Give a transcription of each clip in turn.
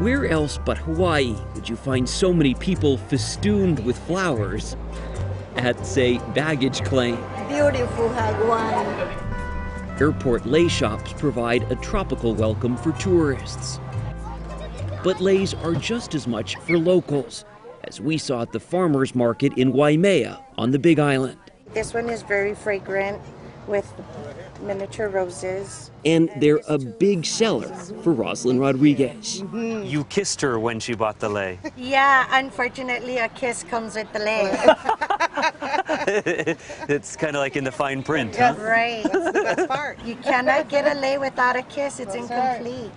where else but Hawaii would you find so many people festooned with flowers at, say, baggage claim? Beautiful Hawaii. Airport lei shops provide a tropical welcome for tourists. But leis are just as much for locals, as we saw at the farmers market in Waimea on the Big Island. This one is very fragrant with miniature roses. And they're a big seller for Roslyn Rodriguez. You kissed her when she bought the lei. Yeah, unfortunately a kiss comes with the lei. It's kind of like in the fine print, huh? Right. That's the best part. You cannot get a lei without a kiss. It's incomplete.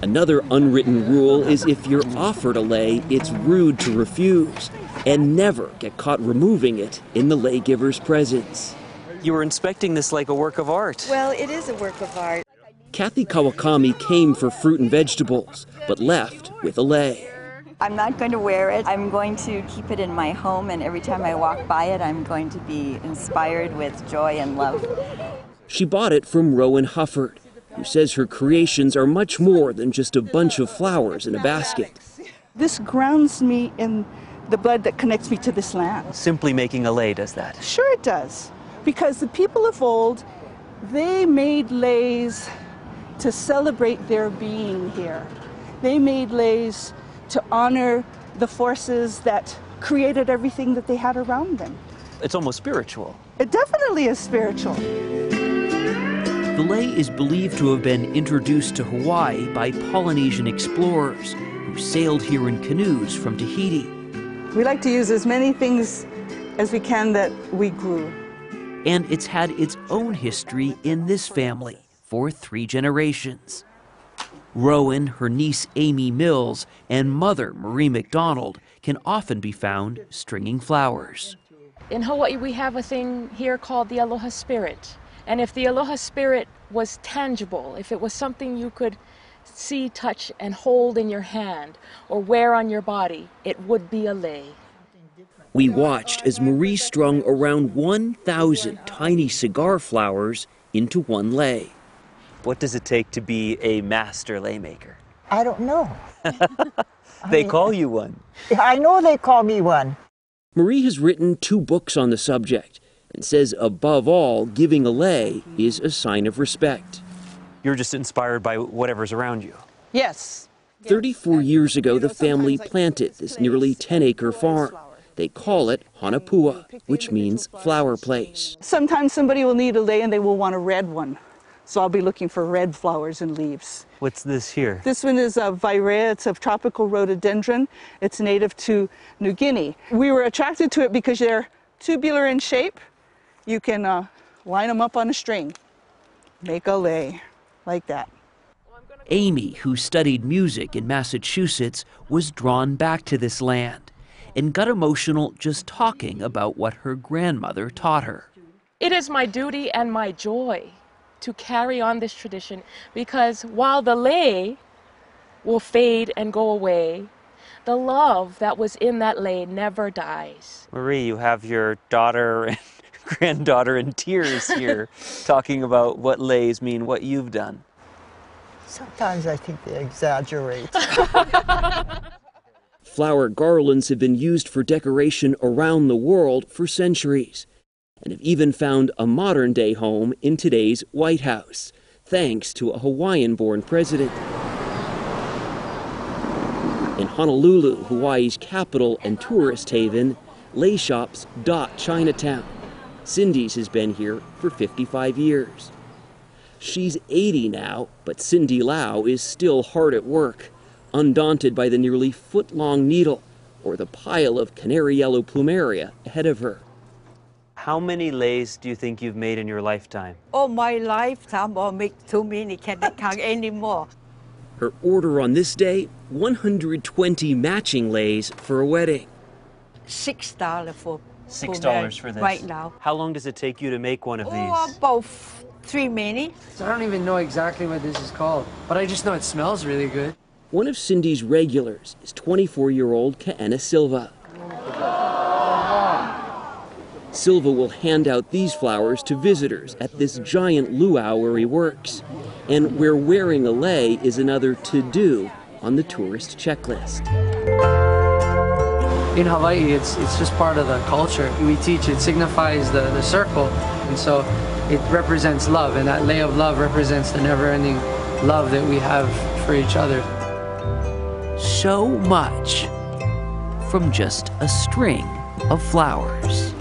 Another unwritten rule is if you're offered a lei, it's rude to refuse, and never get caught removing it in the lei giver's presence. You were inspecting this like a work of art. Well, it is a work of art. Kathy Kawakami came for fruit and vegetables, but left with a lei. I'm not going to wear it. I'm going to keep it in my home, and every time I walk by it, I'm going to be inspired with joy and love. She bought it from Rowan Hufford, who says her creations are much more than just a bunch of flowers in a basket. This grounds me in the blood that connects me to this land. Simply making a lei does that? Sure it does. Because the people of old, they made leis to celebrate their being here. They made leis to honor the forces that created everything that they had around them. It's almost spiritual. It definitely is spiritual. The lei is believed to have been introduced to Hawaii by Polynesian explorers who sailed here in canoes from Tahiti. We like to use as many things as we can that we grew. And it's had its own history in this family for 3 generations. Rowan, her niece Amy Mills, and mother Marie McDonald can often be found stringing flowers. In Hawaii, we have a thing here called the aloha spirit. And if the aloha spirit was tangible, if it was something you could see, touch, and hold in your hand or wear on your body, it would be a lei. We watched as Marie strung around 1,000 tiny cigar flowers into one lei. What does it take to be a master lei maker? I don't know. They call you one. I know they call me one. Marie has written 2 books on the subject and says above all, giving a lei is a sign of respect. You're just inspired by whatever's around you. Yes. 34 years ago, the family planted this nearly 10-acre farm. They call it Hanapua, which means flower place. Sometimes somebody will need a lei and they will want a red one. So I'll be looking for red flowers and leaves. What's this here? This one is a virea. It's a tropical rhododendron. It's native to New Guinea. We were attracted to it because they're tubular in shape. You can line them up on a string, make a lei like that. Amy, who studied music in Massachusetts, was drawn back to this land and got emotional just talking about what her grandmother taught her. It is my duty and my joy to carry on this tradition, because while the lei will fade and go away, the love that was in that lei never dies. Marie, you have your daughter and granddaughter in tears here talking about what leis mean, what you've done. Sometimes I think they exaggerate. Flower garlands have been used for decoration around the world for centuries, and have even found a modern-day home in today's White House, thanks to a Hawaiian-born president. In Honolulu, Hawaii's capital and tourist haven, lei shops dot Chinatown. Cindy's has been here for 55 years. She's 80 now, but Cindy Lau is still hard at work, undaunted by the nearly foot-long needle or the pile of canary yellow plumeria ahead of her. How many leis do you think you've made in your lifetime? Oh, my lifetime, I'll make too many, can't count anymore. Her order on this day, 120 matching leis for a wedding. $6 for $6 for this? Right now. How long does it take you to make one of these? About 3 minutes. I don't even know exactly what this is called, but I just know it smells really good. One of Cindy's regulars is 24-year-old Kaena Silva. Silva will hand out these flowers to visitors at this giant luau where he works, and where wearing a lei is another to-do on the tourist checklist. In Hawaii, it's just part of the culture. We teach it signifies the circle, and so it represents love, and that lei of love represents the never-ending love that we have for each other. So much from just a string of flowers.